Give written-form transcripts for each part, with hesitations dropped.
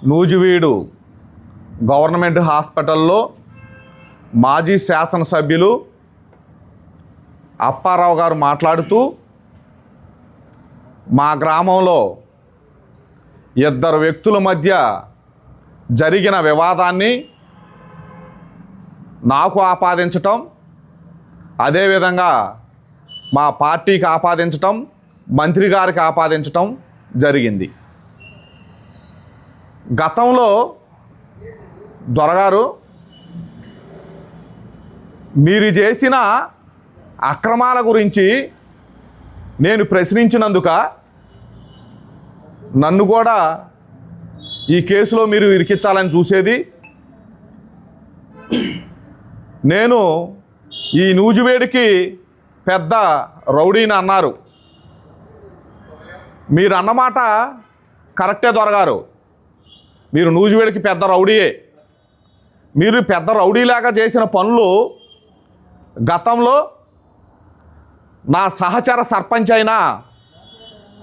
Nuzvid government హాస్పిటల్లో మాజీ శాసనసభ్యులు అప్పారావు గారు మాట్లాడుతూ, మా గ్రామంలో ఇద్దరు వ్యక్తుల మధ్య జరిగిన వివాదాన్ని నాకు ఆపాదించటం, అదేవిధంగా మా పార్టీకి ఆపాదించటం, మంత్రి గారికి ఆపాదించటం జరిగింది. గతంలో దొరగారు మీరు చేసిన అక్రమాల గురించి నేను ప్రశ్నించినందుక నన్ను కూడా ఈ కేసులో మీరు ఇరికించాలని చూసేది. నేను ఈ నూజివేడికి పెద్ద రౌడీని అన్నారు. మీరు అన్నమాట కరెక్టే దొరగారు. మీరు నూజివేడికి పెద్ద రౌడీయే. మీరు పెద్ద రౌడీలాగా చేసిన పనులు గతంలో నా సహచర సర్పంచ్ అయిన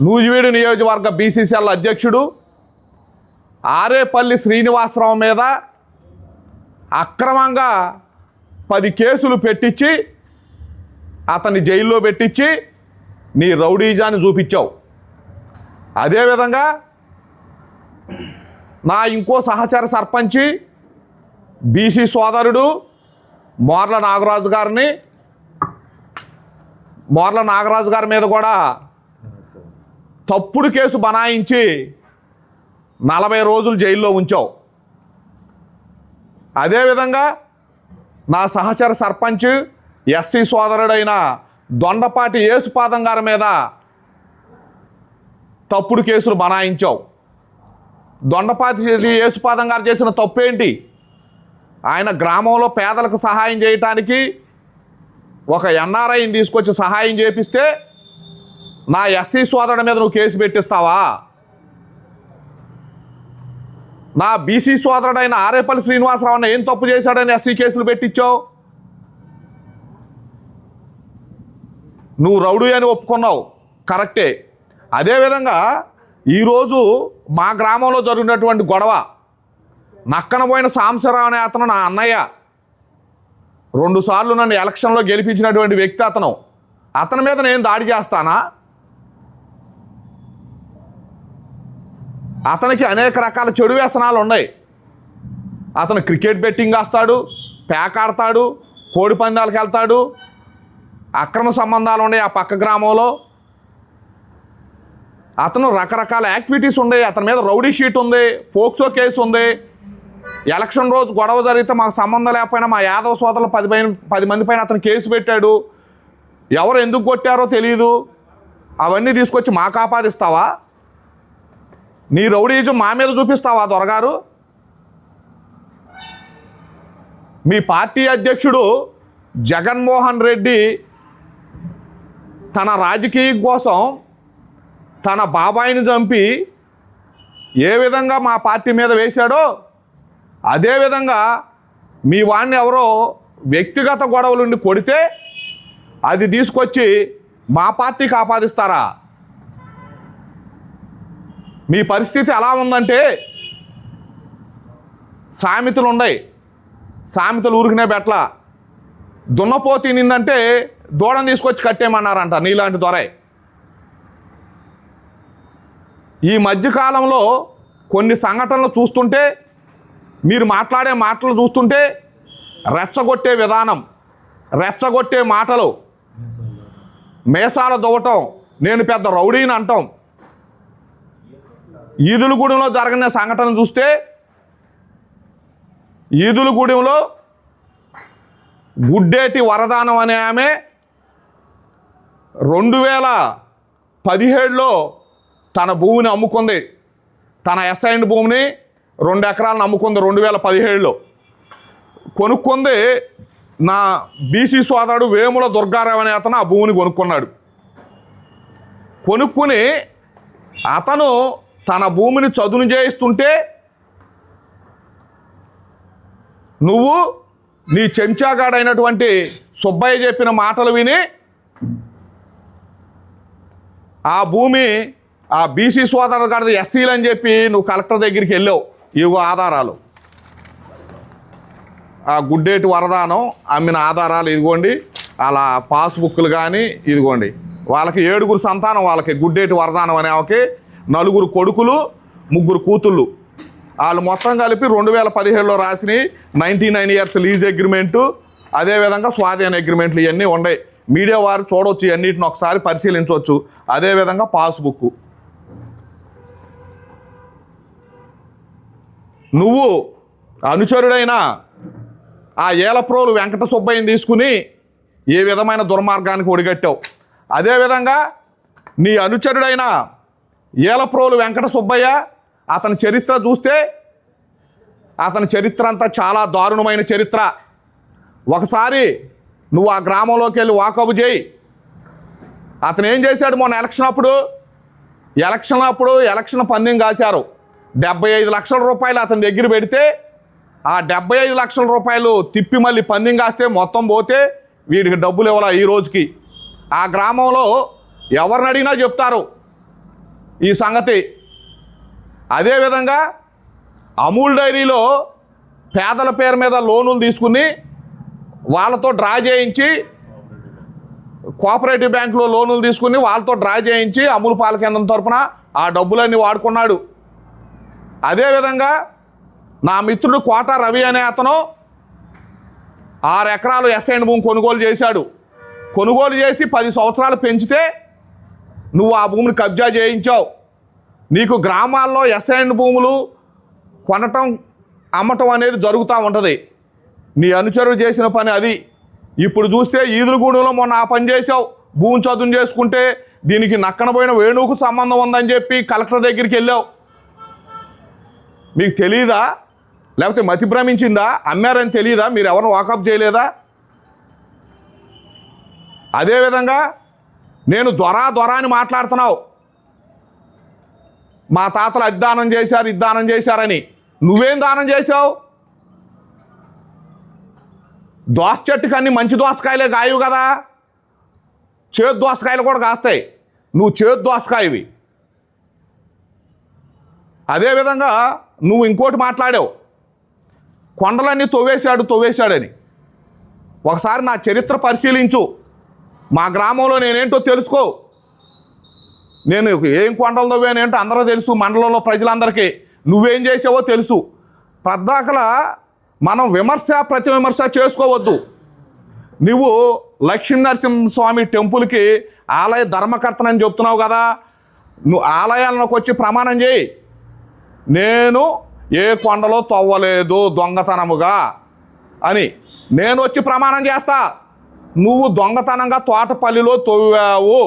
నూజివీడు నియోజకవర్గ బీసీసీఎల్ అధ్యక్షుడు ఆరేపల్లి శ్రీనివాసరావు మీద అక్రమంగా 10 కేసులు పెట్టించి అతన్ని జైల్లో పెట్టించి నీ రౌడీజాన్ని చూపించావు. అదేవిధంగా నా ఇంకో సహచర సర్పంచి బీసీ సోదరుడు మోర్ల నాగరాజు గారి మీద కూడా తప్పుడు కేసు బనాయించి 40 రోజులు జైల్లో ఉంచావు. అదేవిధంగా నా సహచర సర్పంచ్ ఎస్సీ సోదరుడైన దొండపాటి యేసుపాదం గారి మీద తప్పుడు కేసులు బనాయించావు. దొండపాటి యేసుపాదం గారు చేసిన తప్పేంటి? ఆయన గ్రామంలో పేదలకు సహాయం చేయటానికి ఒక ఎన్ఆర్ఐని తీసుకొచ్చి సహాయం చేపిస్తే నా ఎస్సీ సోదరుడి మీద నువ్వు కేసు పెట్టిస్తావా? నా బీసీ సోదరుడైన ఆరేపల్లి శ్రీనివాసరావు అన్న ఏం తప్పు చేశాడని ఎస్సీ కేసులు పెట్టించావు? నువ్వు రౌడీ అని ఒప్పుకున్నావు, కరెక్టే. అదేవిధంగా ఈరోజు మా గ్రామంలో జరిగినటువంటి గొడవ, నక్కనపోయిన సాంబశివరావు అనే అతను నా అన్నయ్య, 2 సార్లు నన్ను ఎలక్షన్లో గెలిపించినటువంటి వ్యక్తి. అతని మీద నేను దాడి చేస్తానా? అతనికి అనేక రకాల చెడు వ్యసనాలు ఉన్నాయి. అతను క్రికెట్ బెట్టింగ్ వేస్తాడు, ప్యాక్ ఆడతాడు, కోడి పందాలకు వెళ్తాడు, అక్రమ సంబంధాలు ఉన్నాయి ఆ పక్క గ్రామంలో. అతను రకరకాల యాక్టివిటీస్ ఉన్నాయి. అతని మీద రౌడీ షీట్ ఉంది, పోక్సో కేసు ఉంది. ఎలక్షన్ రోజు గొడవ జరిగితే మాకు సంబంధం లేకపోయినా మా యాదవ సోదరులు 10 మంది పైన అతను కేసు పెట్టాడు. ఎవరు ఎందుకు కొట్టారో తెలియదు. అవన్నీ తీసుకొచ్చి మాకు ఆపాదిస్తావా? నీ రౌడీజం మా మీద చూపిస్తావా దొరగారు? మీ పార్టీ అధ్యక్షుడు జగన్మోహన్ రెడ్డి తన రాజకీయం కోసం తన బాబాయిని చంపి ఏ విధంగా మా పార్టీ మీద వేశాడో అదేవిధంగా మీ వాడిని ఎవరో వ్యక్తిగత గొడవలుండి కొడితే అది తీసుకొచ్చి మా పార్టీకి ఆపాదిస్తారా? మీ పరిస్థితి ఎలా ఉందంటే, సామెతలు ఉన్నాయి, సామెతలు ఊరికినే బెట్ల. దున్నపోతినిందంటే దూడని తీసుకొచ్చి కట్టేయమన్నారంట నీలాంటి దొరై. ఈ మధ్యకాలంలో కొన్ని సంఘటనలు చూస్తుంటే, మీరు మాట్లాడే మాటలు చూస్తుంటే రెచ్చగొట్టే విధానం, రెచ్చగొట్టే మాటలు, మేసాల దువ్వటం, నేను పెద్ద రౌడీని అంటాం. ఈదులగూడెంలో జరిగిన సంఘటన చూస్తే, ఈదులగూడెంలో గుడ్డేటి వరదానం అనే ఆమె 2017లో తన భూమిని అమ్ముకుంది. తన అసైన్డ్ భూమిని 2 ఎకరాలను అమ్ముకుంది 2017లో. కొనుక్కుంది నా బీసీ సోదరుడు వేముల దుర్గారావు అనే అతను ఆ భూమిని కొనుక్కున్నాడు. కొనుక్కుని అతను తన భూమిని చదును చేయిస్తుంటే నువ్వు నీ చెంచాగాడైనటువంటి సుబ్బయ్య చెప్పిన మాటలు విని ఆ భూమి ఆ బీసీ సోదరుడు గారిది ఎస్సీలు అని చెప్పి నువ్వు కలెక్టర్ దగ్గరికి వెళ్ళావు. ఇవిగో ఆధారాలు, ఆ గుడ్డేటి వరదానం అమ్మిన ఆధారాలు ఇదిగోండి. అలా పాస్బుక్లు కానీ ఇదిగోండి. వాళ్ళకి 7 సంతానం, వాళ్ళకి గుడ్డేటి వరదానం అనే ఆమెకి 4 కొడుకులు 3 కూతుళ్ళు. వాళ్ళు మొత్తం కలిపి 2017లో రాసిన 99 years లీజ్ అగ్రిమెంటు, అదేవిధంగా స్వాధీన అగ్రిమెంట్లు ఇవన్నీ ఉన్నాయి. మీడియా వారు చూడవచ్చు, ఇవన్నిటిని ఒకసారి పరిశీలించవచ్చు. అదేవిధంగా పాస్బుక్. నువ్వు అనుచరుడైన ఆ ఏలప్రోలు వెంకట సుబ్బయ్యని తీసుకుని ఏ విధమైన దుర్మార్గానికి ఒడిగట్టావు. అదేవిధంగా నీ అనుచరుడైన ఏలప్రోలు వెంకట సుబ్బయ్య, అతని చరిత్ర చూస్తే అతని చరిత్ర అంతా చాలా దారుణమైన చరిత్ర. ఒకసారి నువ్వు ఆ గ్రామంలోకి వెళ్ళి వాకబు చేయి. అతను ఏం చేశాడు మొన్న ఎలక్షన్ పందెం కాశారు. 75 లక్షల రూపాయలు అతని దగ్గర పెడితే ఆ 75 లక్షల రూపాయలు తిప్పి మళ్ళీ పందెం కాస్తే మొత్తం పోతే వీడికి డబ్బులు ఇవ్వాల ఈ రోజుకి. ఆ గ్రామంలో ఎవరిని అడిగినా చెప్తారు ఈ సంగతి. అదేవిధంగా అమూల్ డైరీలో పేదల పేరు మీద లోనులు తీసుకుని వాళ్ళతో డ్రా చేయించి, కోఆపరేటివ్ బ్యాంకులో లోనులు తీసుకుని వాళ్ళతో డ్రా చేయించి అమూల్ పాల కేంద్రం తరపున ఆ డబ్బులన్నీ వాడుకున్నాడు. అదేవిధంగా నా మిత్రుడు కోట రవి అనే అతను 6 ఎకరాలు ఎస్ఐన్ భూమి కొనుగోలు చేశాడు. కొనుగోలు చేసి 10 సంవత్సరాలు పెంచితే నువ్వు ఆ భూమిని కబ్జా చేయించావు. నీకు గ్రామాల్లో ఎస్ఐన్ భూములు కొనటం అమ్మటం అనేది జరుగుతూ ఉంటుంది. నీ అనుచరుడు చేసిన పని అది. ఇప్పుడు చూస్తే ఈదులగూడెంలో మొన్న ఆ పని చేసావు. భూమి చదును చేసుకుంటే దీనికి నక్కనపోయిన వేణువుకు సంబంధం ఉందని చెప్పి కలెక్టర్ దగ్గరికి వెళ్ళావు. మీకు తెలియదా? లేకపోతే మతి భ్రమించిందా? అమ్మారని తెలియదా? మీరు ఎవరిని వాకప్ చేయలేదా? అదేవిధంగా నేను దొర అని మాట్లాడుతున్నావు. మా తాతలు అద్దానం చేశారు, ఇద్దానం చేశారని. నువ్వేం దానం చేసావు? దోస చెట్టుకు అన్ని మంచి దోసకాయలే కాయవు కదా, చేదు దోసకాయలు కూడా కాస్తాయి. నువ్వు చేదు దోసకాయవి. అదేవిధంగా నువ్వు ఇంకోటి మాట్లాడావు, కొండలన్నీ తవ్వేశాడని. ఒకసారి నా చరిత్ర పరిశీలించు. మా గ్రామంలో నేనేంటో తెలుసుకో. నేను ఏం కొండలు తవ్వానేంటో అందరూ తెలుసు, మండలంలో ప్రజలందరికీ. నువ్వేం చేసావో తెలుసు. పద్దాకల మనం ప్రతి విమర్శ చేసుకోవద్దు. నువ్వు లక్ష్మీనరసింహస్వామి టెంపుల్కి ఆలయ ధర్మకర్తనని చెప్తున్నావు కదా, నువ్వు ఆలయాల్లోకి వచ్చి ప్రమాణం చేయి. నేను ఏ కొండలో తవ్వలేదు దొంగతనముగా అని నేను వచ్చి ప్రమాణం చేస్తా. నువ్వు దొంగతనంగా తోటపల్లిలో తవ్వావు,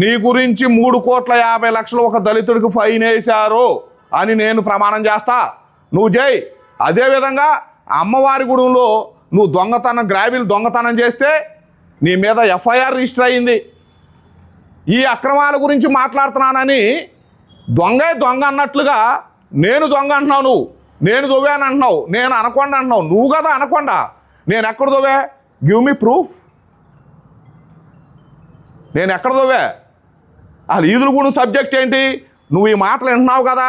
నీ గురించి 3,50,00,000 ఒక దళితుడికి ఫైన్ వేశారు అని నేను ప్రమాణం చేస్తా. నువ్వు చేయి. అదేవిధంగా అమ్మవారి గుడిలో నువ్వు గ్రావిల్ దొంగతనం చేస్తే నీ మీద ఎఫ్ఐఆర్ రిజిస్టర్ అయింది. ఈ అక్రమాల గురించి మాట్లాడుతున్నానని దొంగ అన్నట్లుగా నేను దొంగ అంటున్నావు, నేను దొవ్వాను అంటున్నావు, నేను అనకొండ అంటున్నావు. నువ్వు కదా అనకొండ, నేను ఎక్కడ దొవ్వా? Give me proof. నేను ఎక్కడ దొవ్వా? అసలు ఈదులగూడెం సబ్జెక్ట్ ఏంటి? నువ్వు ఈ మాటలు వింటున్నావు కదా,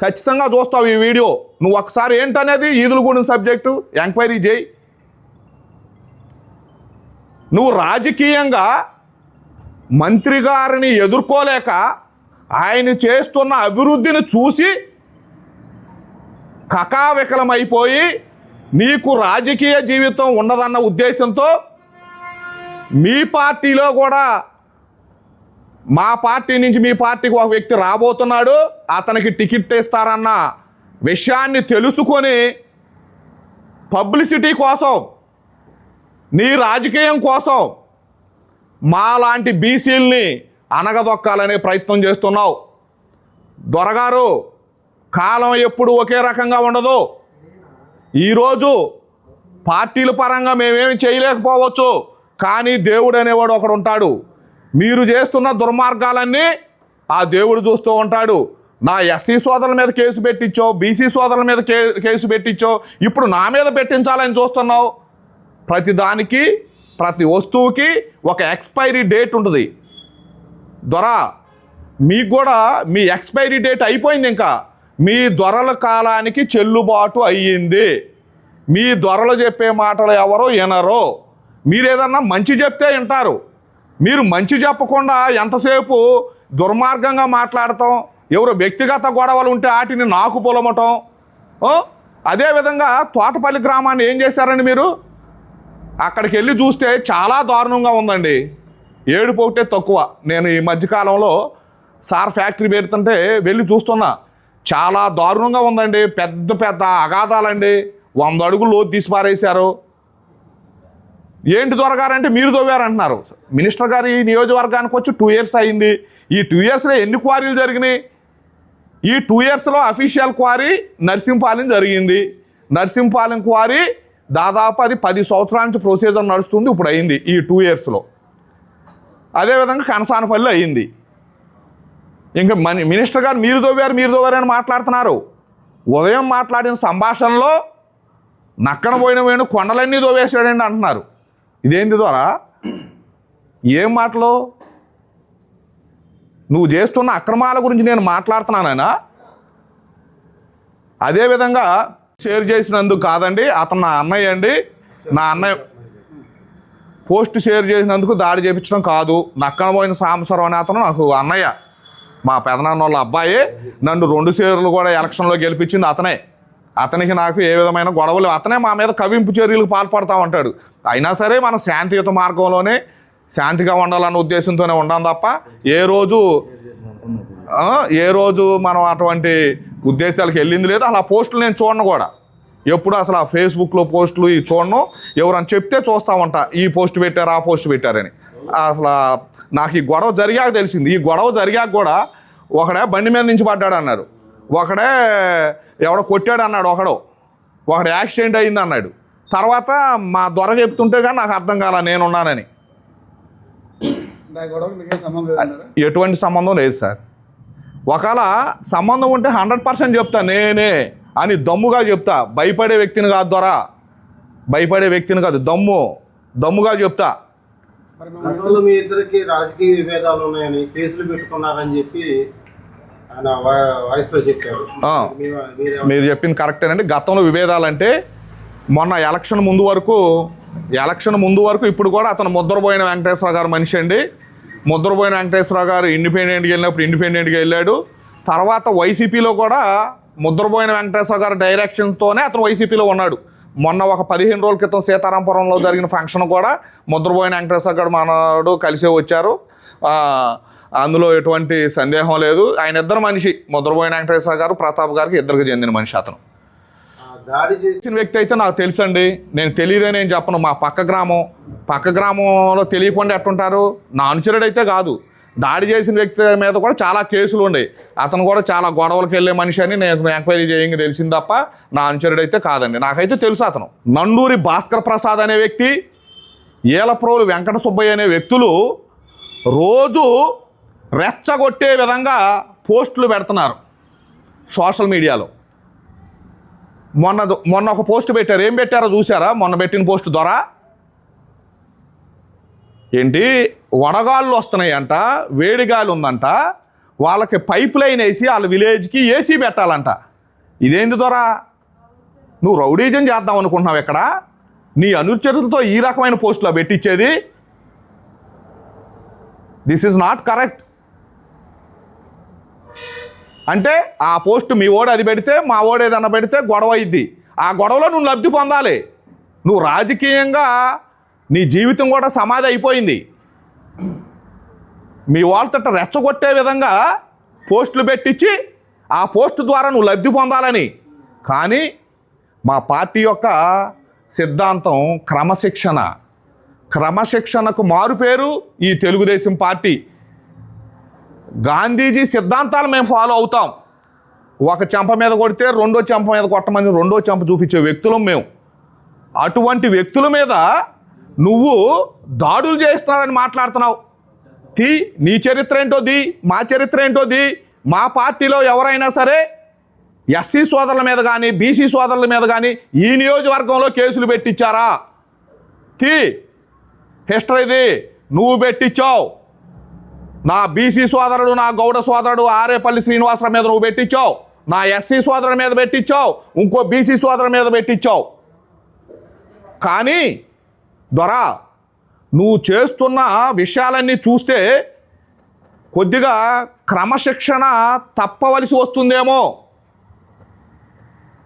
ఖచ్చితంగా చూస్తావు ఈ వీడియో. నువ్వు ఒకసారి ఏంటనేది ఈదులగూడెం సబ్జెక్టు ఎంక్వైరీ చేయి. నువ్వు రాజకీయంగా మంత్రి గారిని ఎదుర్కోలేక ఆయన చేస్తున్న అభివృద్ధిని చూసి కకావికలమైపోయి నీకు రాజకీయ జీవితం ఉండదన్న ఉద్దేశంతో మీ పార్టీలో కూడా మా పార్టీ నుంచి మీ పార్టీకి ఒక వ్యక్తి రాబోతున్నాడు, అతనికి టికెట్ ఇస్తారన్న విషయాన్ని తెలుసుకొని పబ్లిసిటీ కోసం, నీ రాజకీయం కోసం మాలాంటి బీసీల్ని అనగదొక్కాలనే ప్రయత్నం చేస్తున్నావు. దొరగారు, కాలం ఎప్పుడు ఒకే రకంగా ఉండదు. ఈరోజు పార్టీల పరంగా మేమేమి చేయలేకపోవచ్చు, కానీ దేవుడు అనేవాడు ఒకడు ఉంటాడు. మీరు చేస్తున్న దుర్మార్గాలన్నీ ఆ దేవుడు చూస్తూ ఉంటాడు. నా ఎస్సీ సోదరుల మీద కేసు పెట్టించో, బీసీ సోదరుల మీద కేసు పెట్టించో, ఇప్పుడు నా మీద పెట్టించాలని చూస్తున్నావు. ప్రతి దానికి, ప్రతి వస్తువుకి ఒక ఎక్స్పైరీ డేట్ ఉంటుంది. మీకు కూడా మీ ఎక్స్పైరీ డేట్ అయిపోయింది. ఇంకా మీ దొరల కాలానికి చెల్లుబాటు అయ్యింది. మీ దొరలు చెప్పే మాటలు ఎవరో వినరో. మీరు ఏదన్నా మంచి చెప్తే వింటారు. మీరు మంచి చెప్పకుండా ఎంతసేపు దుర్మార్గంగా మాట్లాడటం, ఎవరు వ్యక్తిగత గొడవలు ఉంటే వాటిని నాకు పొలమటం. అదేవిధంగా తోటపల్లి గ్రామాన్ని ఏం చేశారండి మీరు? అక్కడికి వెళ్ళి చూస్తే చాలా దారుణంగా ఉందండి. ఏడుపు ఒకటే తక్కువ. నేను ఈ మధ్యకాలంలో సార్ ఫ్యాక్టరీ పెడుతుంటే వెళ్ళి చూస్తున్నా. చాలా దారుణంగా ఉందండి. పెద్ద పెద్ద అగాధాలండి. 100 అడుగులు లోతు తీసి పారేశారు. ఏంటి దొరగారంటే మీరు దొవ్వారంటున్నారు. మినిస్టర్ గారు ఈ నియోజకవర్గానికి వచ్చి 2 years అయింది. ఈ 2 yearsలో ఎన్ని క్వారీలు జరిగినాయి? ఈ 2 yearsలో అఫీషియల్ క్వారీ నర్సింపాలెం జరిగింది. నర్సింపాలెం క్వారీ దాదాపు అది 10 సంవత్సరాల నుంచి ప్రొసీజర్ నడుస్తుంది. ఇప్పుడు అయింది ఈ 2 yearsలో. అదేవిధంగా కనసానపల్లి అయింది. ఇంకా మినిస్టర్ గారు మీరు దొవ్వారని మాట్లాడుతున్నారు. ఉదయం మాట్లాడిన సంభాషణలో నక్కన పోయిన వేణు కొండలన్నీ దోవేసాడండి అంటున్నారు. ఇదేంటి ద్వారా? ఏం మాటలు? నువ్వు చేస్తున్న అక్రమాల గురించి నేను మాట్లాడుతున్నానైనా. అదేవిధంగా షేర్ చేసినందుకు కాదండి, అతను నా అన్నయ్య అండి. నా అన్నయ్య పోస్ట్ షేర్ చేసినందుకు దాడి చేయించడం కాదు. నక్కన పోయిన సాంబశివరావు అనే అతను నాకు అన్నయ్య. మా పెదనాన్న వాళ్ళ అబ్బాయి. నన్ను 2 సార్లు కూడా ఎలక్షన్లో గెలిపించింది అతనే. అతనికి నాకు ఏ విధమైన గొడవలు, అతనే మా మీద కవింపు చర్యలకు పాల్పడతా ఉంటాడు. అయినా సరే మనం శాంతియుత మార్గంలోనే శాంతిగా ఉండాలన్న ఉద్దేశంతోనే ఉండాం తప్ప ఏ రోజు మనం అటువంటి ఉద్దేశాలకు వెళ్ళింది లేదు. అలా పోస్టులు నేను చూడను కూడా. ఎప్పుడు అసలు ఆ ఫేస్బుక్లో పోస్టులు ఇవి చూడను. ఎవరని చెప్తే చూస్తూ ఉంటా, ఈ పోస్ట్ పెట్టారు ఆ పోస్ట్ పెట్టారని. అసలు నాకు ఈ గొడవ జరిగాక తెలిసింది. ఈ గొడవ జరిగాక కూడా ఒకడే బండి మీద నుంచి పడ్డాడు అన్నాడు, ఒకడే ఎవడో కొట్టాడు అన్నాడు, ఒకడు యాక్సిడెంట్ అయింది అన్నాడు. తర్వాత మా దొర చెప్తుంటే కానీ నాకు అర్థం కాల నేనున్నానని. ఎటువంటి సంబంధం లేదు సార్. ఒకవేళ సంబంధం ఉంటే 100% చెప్తా నేనే అని దమ్ముగా చెప్తా. భయపడే వ్యక్తిని కాదు దొర, భయపడే వ్యక్తిని కాదు, దమ్ముగా చెప్తా. మీ ఇద్దరికి రాజకీయ విభేదాలు ఉన్నాయని కేసులు పెట్టుకున్నారని చెప్పి ఆయన వాయిస్లో చెప్పారు. మీరు చెప్పింది కరెక్టేనండి. గతంలో విభేదాలంటే మొన్న ఎలక్షన్ ముందు వరకు ఇప్పుడు కూడా అతను ముద్రపోయిన వెంకటేశ్వర గారు మనిషి అండి. ముద్రపోయిన వెంకటేశ్వర గారు ఇండిపెండెంట్గా వెళ్ళినప్పుడు ఇండిపెండెంట్గా వెళ్ళాడు. తర్వాత వైసీపీలో కూడా ముద్రపోయిన వెంకటేశ్వర గారి డైరెక్షన్తోనే అతను వైసీపీలో ఉన్నాడు. మొన్న ఒక 15 రోజుల క్రితం సీతారాంపురంలో జరిగిన ఫంక్షన్ కూడా ముద్రపోయిన వెంకటేశ్వర గారు మనడు కలిసే వచ్చారు. అందులో ఎటువంటి సందేహం లేదు. ఆయన ఇద్దరు మనిషి, ముద్రపోయిన వెంకటేశ్వర గారు ప్రతాప్ గారికి ఇద్దరికి చెందిన మనిషి. అతను దాడి చేసిన వ్యక్తి అయితే నాకు తెలుసండి. నేను తెలియదని నేను చెప్పను. మా పక్క గ్రామంలో తెలియకుండా ఎట్టుంటారు? నా అనుచరుడైతే కాదు. దాడి చేసిన వ్యక్తి మీద కూడా చాలా కేసులు ఉన్నాయి. అతను కూడా చాలా గొడవలకు వెళ్ళే మనిషి అని నేను ఎంక్వైరీ చేయంగా తెలిసింది తప్ప నా అనుచరుడైతే కాదండి. నాకైతే తెలుసు. అతను నండూరి భాస్కర్ ప్రసాద్ అనే వ్యక్తి, ఏలప్రోలు వెంకట సుబ్బయ్య అనే వ్యక్తులు రోజు రెచ్చగొట్టే విధంగా పోస్టులు పెడుతున్నారు సోషల్ మీడియాలో. మొన్న ఒక పోస్ట్ పెట్టారు. ఏం పెట్టారో చూసారా? మొన్న పెట్టిన పోస్ట్ ద్వారా ఏంటి వడగాళ్ళు వస్తున్నాయంట, వేడిగాలి ఉందంట, వాళ్ళకి పైప్ లైన్ వేసి వాళ్ళ విలేజ్కి ఏసీ పెట్టాలంట. ఇదేంది ద్వారా? నువ్వు రౌడీజం చేద్దాం అనుకుంటున్నావు ఇక్కడ? నీ అనుచరులతో ఈ రకమైన పోస్టులో పెట్టించేది? This is not correct. అంటే ఆ పోస్ట్ మీ ఓడు అది పెడితే మా ఓడు ఏదన్నా పెడితే గొడవ అయింది. ఆ గొడవలో నువ్వు లబ్ధి పొందాలి. నువ్వు రాజకీయంగా నీ జీవితం కూడా సమాధి అయిపోయింది. మీ వాళ్ళతో రెచ్చగొట్టే విధంగా పోస్టులు పెట్టించి ఆ పోస్ట్ ద్వారా నువ్వు లబ్ధి పొందాలని. కానీ మా పార్టీ యొక్క సిద్ధాంతం క్రమశిక్షణకు మారుపేరు ఈ తెలుగుదేశం పార్టీ. గాంధీజీ సిద్ధాంతాలు మేము ఫాలో అవుతాం. ఒక చెంప మీద కొడితే రెండో చెంప మీద కొట్టమని రెండో చెంప చూపించే వ్యక్తులం మేము. అటువంటి వ్యక్తుల మీద నువ్వు దాడులు చేస్తున్నావని మాట్లాడుతున్నావు. నీ చరిత్ర ఏంటో మా చరిత్ర ఏంటో మా పార్టీలో ఎవరైనా సరే ఎస్సీ సోదరుల మీద కానీ బీసీ సోదరుల మీద కానీ ఈ నియోజకవర్గంలో కేసులు పెట్టించారా? హిస్టరీది నువ్వు పెట్టించావు. నా బీసీ సోదరుడు, నా గౌడ సోదరుడు ఆరేపల్లి శ్రీనివాసరావు మీద నువ్వు పెట్టించావు. నా ఎస్సీ సోదరుల మీద పెట్టించావు, ఇంకో బీసీ సోదరుల మీద పెట్టించావు. కానీ దొరా, నువ్వు చేస్తున్న విషయాలన్నీ చూస్తే కొద్దిగా క్రమశిక్షణ తప్పవలసి వస్తుందేమో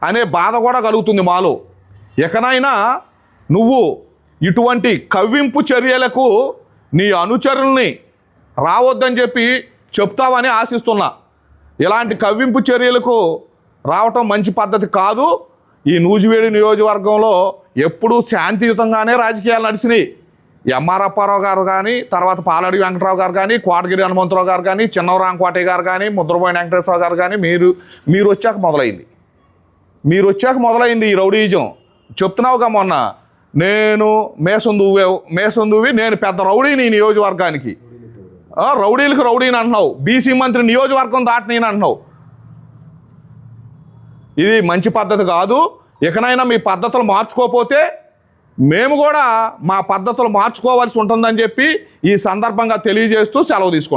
అనే బాధ కూడా కలుగుతుంది మాలో. ఎకనైనా నువ్వు ఇటువంటి కవ్వింపు చర్యలకు నీ అనుచరుల్ని రావద్దని చెప్పి చెప్తావని ఆశిస్తున్నా. ఇలాంటి కవ్వింపు చర్యలకు రావటం మంచి పద్ధతి కాదు. ఈ నూజివేడి నియోజకవర్గంలో ఎప్పుడూ శాంతియుతంగానే రాజకీయాలు నడిచినాయి. ఎంఆర్ అప్పారావు గారు కానీ, తర్వాత పాలడి వెంకటరావు గారు కానీ, కోటగిరి హనుమంతరావు గారు కానీ, చిన్నవరాంకోటయ్య గారు కానీ, ముద్రబోయిన వెంకటేశ్వర గారు కానీ, మీరు వచ్చాక మొదలైంది ఈ రౌడీజం. చెప్తున్నావుగా మొన్న, నేను మేసందువి నేను పెద్ద రౌడీని ఈ నియోజకవర్గానికి, రౌడీలకు రౌడీని అంటున్నావు, బీసీ మంత్రి నియోజకవర్గం దాటిని అంటున్నావు. ఇది మంచి పద్ధతి కాదు. ఇకనైనా మీ పద్ధతులు మార్చుకోకపోతే మేము కూడా మా పద్ధతులు మార్చుకోవాల్సి ఉంటుందని చెప్పి ఈ సందర్భంగా తెలియజేస్తూ సెలవు తీసుకుంటాం.